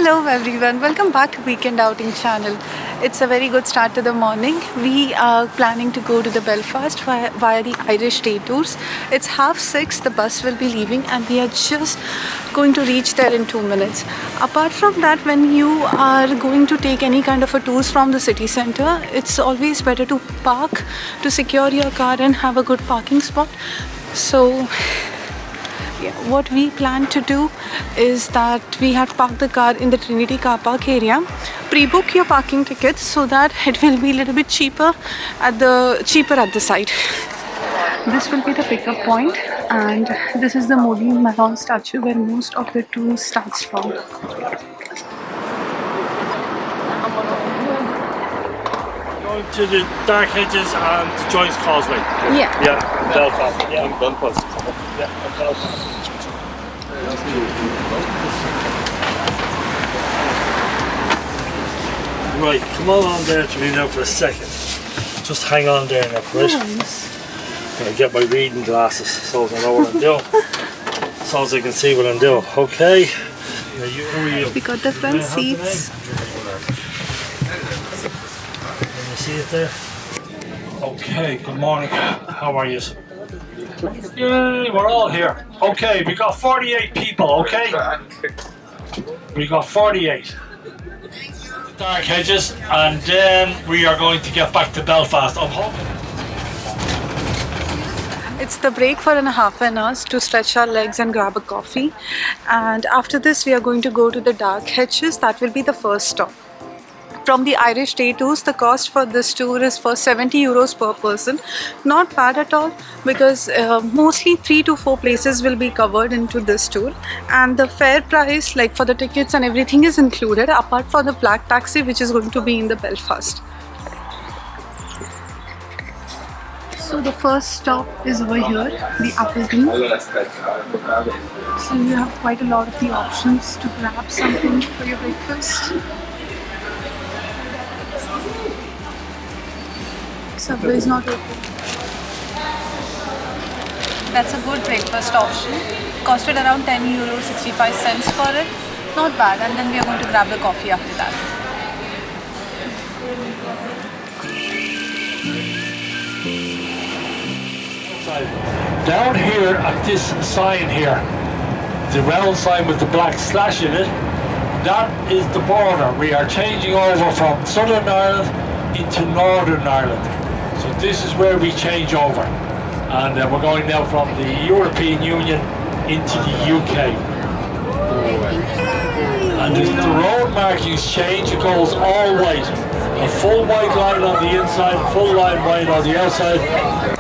Hello everyone, welcome back to Weekend Outing channel. It's a very good start to the morning. We are planning to go to the Belfast via the Irish Day Tours. It's 6:30, the bus will be leaving and we are just going to reach there in 2 minutes. Apart from that, when you are going to take any kind of a tours from the city center, it's always better to park, to secure your car and have a good parking spot. So yeah, what we plan to do is that we have parked the car in the Trinity car park area. Pre-book your parking tickets so that it will be a little bit cheaper at the site. This will be the pickup point, and this is the Maudlin Mahon statue where most of the tour starts from. Going to the Dark Hedges and Joyce Causeway. Yeah. Yeah, Belfast. Yeah, Belfast. Yeah, Belfast. Right, come on there to me now for a second. Just hang on there now, right? Nice. I get my reading glasses so I know what I'm doing. So as I can see what I'm doing. Okay. Now who are you? We got the front seats. Can you see it there? Okay, good morning. How are you? Yay, we're all here. Okay, we got 48 people, okay? We got 48. Dark Hedges, and then we are going to get back to Belfast. I'm hoping. It's the break for half an hour to stretch our legs and grab a coffee. And after this, we are going to go to the Dark Hedges. That will be the first stop. From the Irish Day Tours, the cost for this tour is for €70 per person. Not bad at all, because mostly 3 to 4 places will be covered into this tour, and the fare price, like for the tickets and everything, is included apart from the black taxi which is going to be in the Belfast. So the first stop is over here, the Apple Green. So you have quite a lot of the options to grab something for your breakfast. Subway is not open. That's a good breakfast option. Costed around €10.65 for it. Not bad. And then we are going to grab the coffee after that. Down here at this sign here, the round sign with the black slash in it, that is the border. We are changing over from Southern Ireland into Northern Ireland. So this is where we change over, and we're going now from the European Union into the UK. And as the road markings change, it goes all white. A full white line on the inside, a full line white on the outside,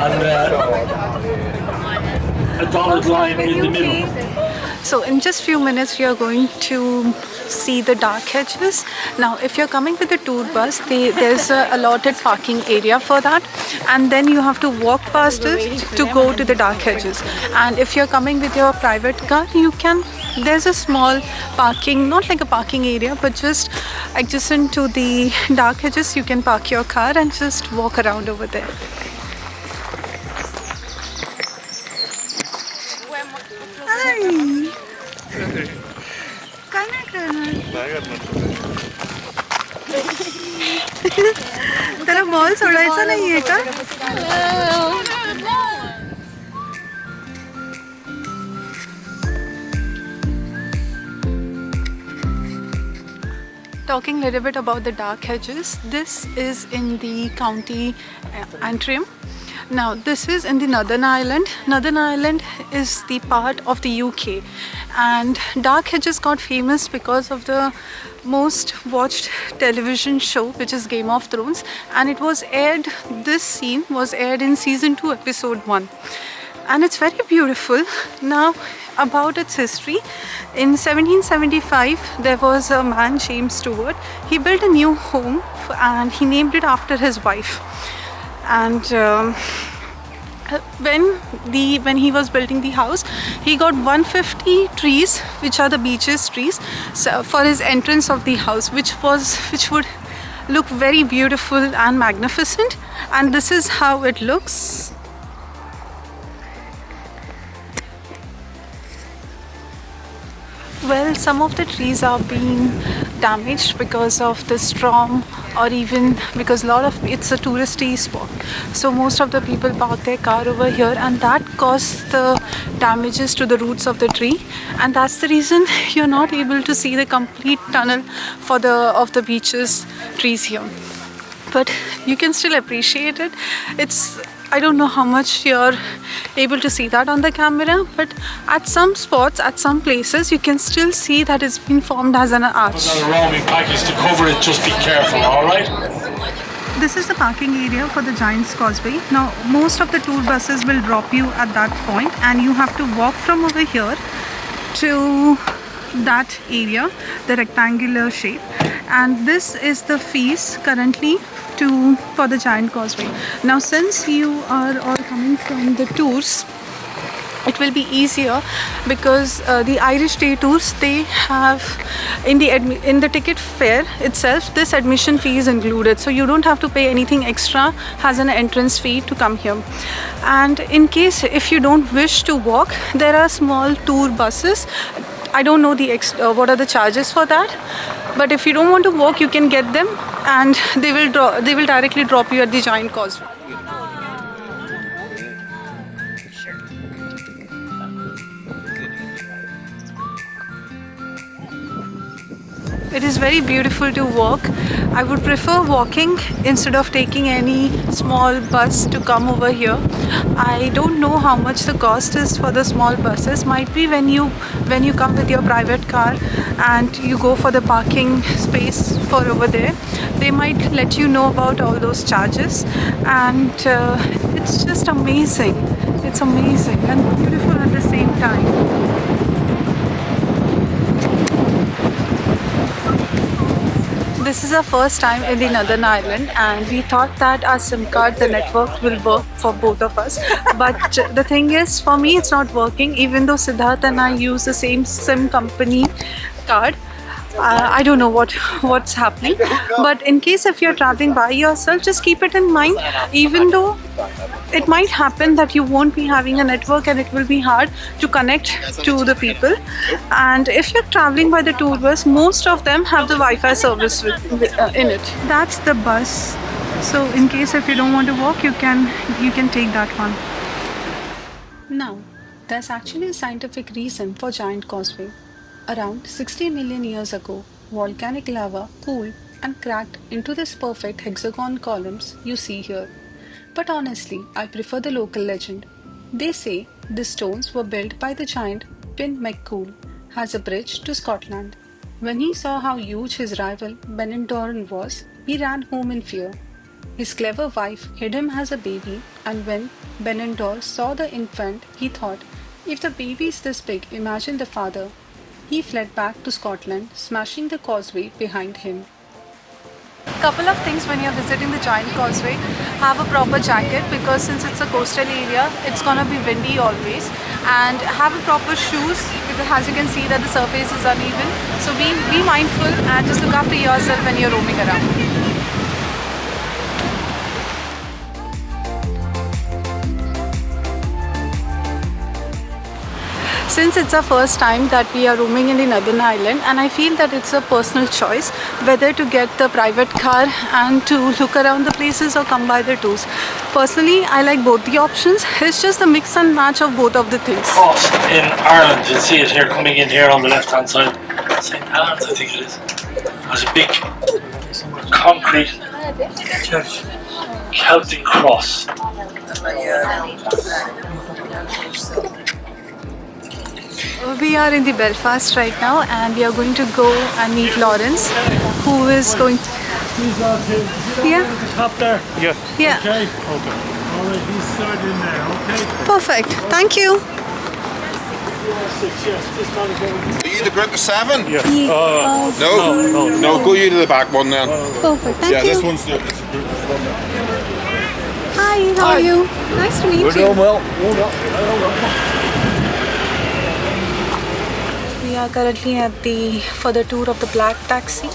and a dotted line in the middle. So in just few minutes we are going to see the Dark Hedges. Now if you're coming with a tour bus, there's a allotted parking area for that, and then you have to walk past it to go to the Dark Hedges. And if you're coming with your private car, there's a small parking, not like a parking area, but just adjacent to the Dark Hedges, you can park your car and just walk around over there. तेरा ball सोडायचा नाहीये का? Talking a little bit about the Dark Hedges, this is in the county Antrim. Now this is in the Northern Ireland. Northern Ireland is the part of the UK, and Dark Hedges got famous because of the most watched television show, which is Game of Thrones, and this scene was aired in season 2 episode 1, and it's very beautiful. Now about its history, in 1775 there was a man, James Stewart. He built a new home and he named it after his wife. And when he was building the house, he got 150 trees, which are the beeches trees, so for his entrance of the house, which would look very beautiful and magnificent. And this is how it looks. Well, some of the trees are being damaged because of the storm, or even because it's a touristy spot. So most of the people park their car over here, and that caused the damages to the roots of the tree, and that's the reason you're not able to see the complete tunnel for the beech's trees here. But you can still appreciate it. I don't know how much you're able to see that on the camera, but at some spots, at some places, you can still see that it's been formed as an arch. We've got a roaming package to cover it, just be careful, alright? This is the parking area for the Giant's Causeway. Now, most of the tour buses will drop you at that point, and you have to walk from over here to that area, the rectangular shape. And this is the fees currently for the Giant Causeway. Now, since you are all coming from the tours, it will be easier because the Irish Day tours, they have in the ticket fare itself, this admission fee is included, so you don't have to pay anything extra as an entrance fee to come here. And in case if you don't wish to walk, there are small tour buses. I don't know what are the charges for that, but if you don't want to walk, you can get them, and they will directly drop you at the Giant Causeway. It is very beautiful to walk. I would prefer walking instead of taking any small bus to come over here. I don't know how much the cost is for the small buses. Might be when you come with your private car and you go for the parking space for over there, they might let you know about all those charges. And it's just amazing. It's amazing and beautiful at the same time. This is our first time in the Northern Ireland, and we thought that our SIM card, the network, will work for both of us. But the thing is, for me, it's not working, even though Siddharth and I use the same SIM company card. I don't know what's happening, but in case if you're traveling by yourself, just keep it in mind. Even though it might happen that you won't be having a network and it will be hard to connect to the people, and if you're traveling by the tour bus, most of them have the Wi-Fi service in it. That's the bus, so in case if you don't want to walk, you can take that one. Now, there's actually a scientific reason for Giant Causeway. Around 60 million years ago, volcanic lava cooled and cracked into this perfect hexagon columns you see here. But honestly, I prefer the local legend. They say the stones were built by the giant Pin McCool as a bridge to Scotland. When he saw how huge his rival Benendoran was, he ran home in fear. His clever wife hid him as a baby, and when Benendor saw the infant, he thought, if the baby is this big, imagine the father. He fled back to Scotland, smashing the causeway behind him. Couple of things when you're visiting the Giant Causeway: have a proper jacket because since it's a coastal area, it's gonna be windy always, and have a proper shoes because as you can see that the surface is uneven. So be mindful and just look after yourself when you're roaming around. Since it's our first time that we are roaming in the Northern Ireland, and I feel that it's a personal choice whether to get the private car and to look around the places or come by the tours. Personally, I like both the options. It's just a mix and match of both of the things. Cross in Ireland, you'll see it here coming in here on the left hand side. St. Helens, I think it is. There's a big concrete Celtic cross. We are in the Belfast right now, and we are going to go and meet Lawrence, who is going to... Yeah? Top there? Yeah. Yeah. Okay. Okay. Alright, he's started in there, okay? Perfect. Thank you. Are you the group of 7? Yeah. No, go you to the back one then. Perfect. Thank you. This one's the group. Hi, how are you? Nice to meet you. We're doing well. We are currently for the tour of the black taxi.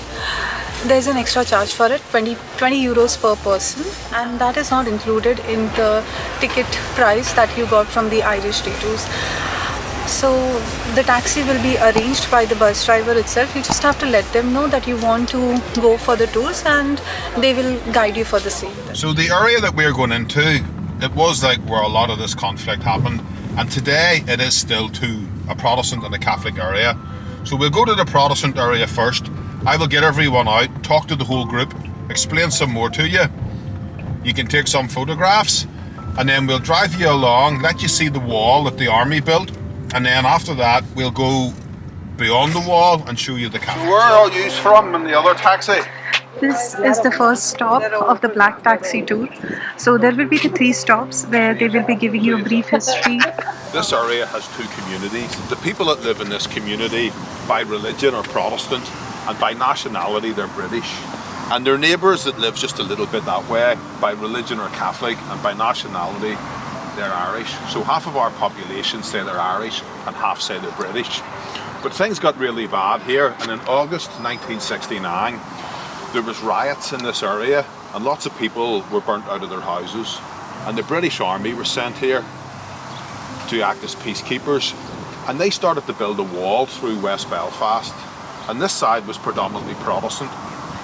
There's an extra charge for it, 20 euros per person, and that is not included in the ticket price that you got from the Irish Day tours. So the taxi will be arranged by the bus driver itself. You just have to let them know that you want to go for the tours and they will guide you for the same. So the area that we're going into, it was like where a lot of this conflict happened, and today it is still a Protestant and a Catholic area. So we'll go to the Protestant area first. I will get everyone out, talk to the whole group, explain some more to you. You can take some photographs, and then we'll drive you along, let you see the wall that the army built, and then after that we'll go beyond the wall and show you the castle. So where are all you from in the other taxi? This is the first stop of the Black Taxi tour. So there will be the 3 stops where they will be giving you a brief history. This area has 2 communities. The people that live in this community by religion are Protestant, and by nationality they're British. And their neighbours that live just a little bit that way by religion are Catholic, and by nationality they're Irish. So half of our population say they're Irish and half say they're British. But things got really bad here, and in August 1969 there was riots in this area, and lots of people were burnt out of their houses, and the British Army were sent here to act as peacekeepers, and they started to build a wall through West Belfast, and this side was predominantly Protestant,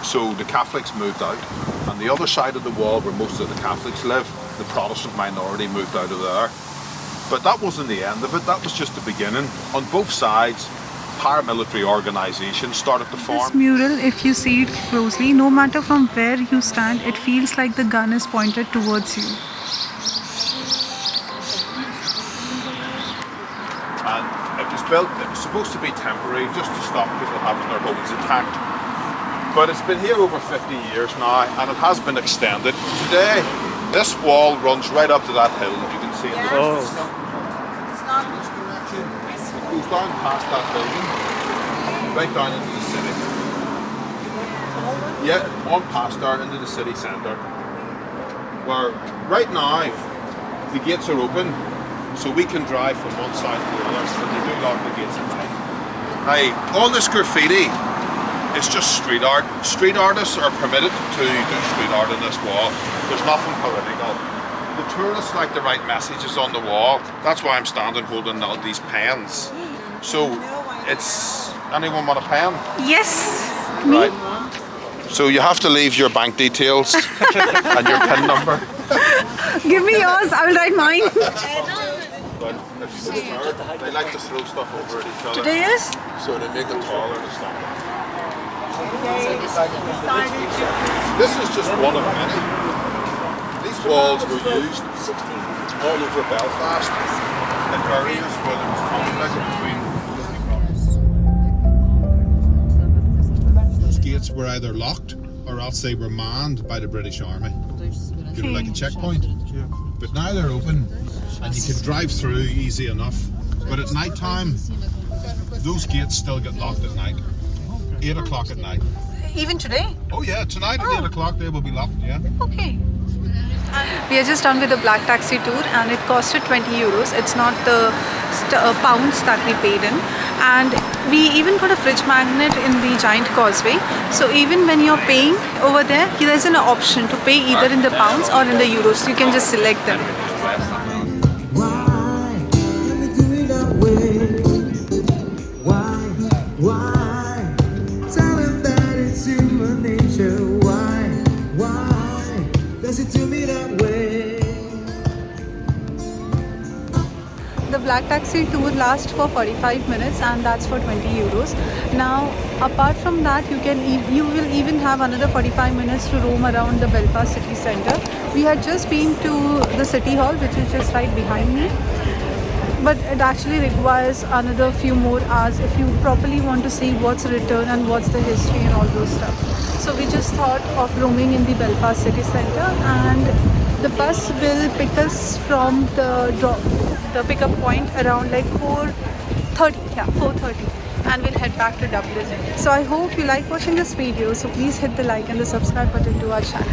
so the Catholics moved out, and the other side of the wall where most of the Catholics live, the Protestant minority moved out of there. But that wasn't the end of it, that was just the beginning. On both sides, paramilitary organisations started to form. This mural, if you see it closely, no matter from where you stand, it feels like the gun is pointed towards you. And it was supposed to be temporary, just to stop people having their homes attacked. But it's been here over 50 years now, and it has been extended. Today, this wall runs right up to that hill that you can see in the distance. It goes down past that building, right down into the city. Yeah, on past there into the city centre. Where right now the gates are open, so we can drive from one side to the other, but they do lock the gates at night. Now, all this graffiti is just street art. Street artists are permitted to do street art on this wall. There's nothing political. The tourists like to write messages on the wall. That's why I'm standing holding all these pens. So it's, anyone want a pen? Yes, me. Right. So you have to leave your bank details and your PIN number. Give me yours, I will write mine. But if you go there, they like to throw stuff over at each other. Today is? So they make it taller and stuff. This is just one of many. These walls were used all over Belfast in areas where there was conflict between. Those gates were either locked or else they were manned by the British Army. You know, like a checkpoint. But now they're open and you can drive through easy enough. But at night time, those gates still get locked at night. 8 o'clock at night. Even today? Oh yeah, tonight at 8 o'clock they will be locked, yeah. Okay. We are just done with the Black Taxi tour and it costed 20 euros. It's not the pounds that we paid in. And we even got a fridge magnet in the giant Causeway. So even when you're paying over there's an option to pay either in the pounds or in the euros. You can just select them. The Black Taxi tour lasts for 45 minutes and that's for 20 euros. Now, apart from that, you will even have another 45 minutes to roam around the Belfast city centre. We had just been to the city hall, which is just right behind me. But it actually requires another few more hours if you properly want to see what's written and what's the history and all those stuff. So we just thought of roaming in the Belfast city centre, and the bus will pick us from the pickup point around like 4:30, and we'll head back to Dublin. So I hope you like watching this video, so please hit the like and the subscribe button to our channel.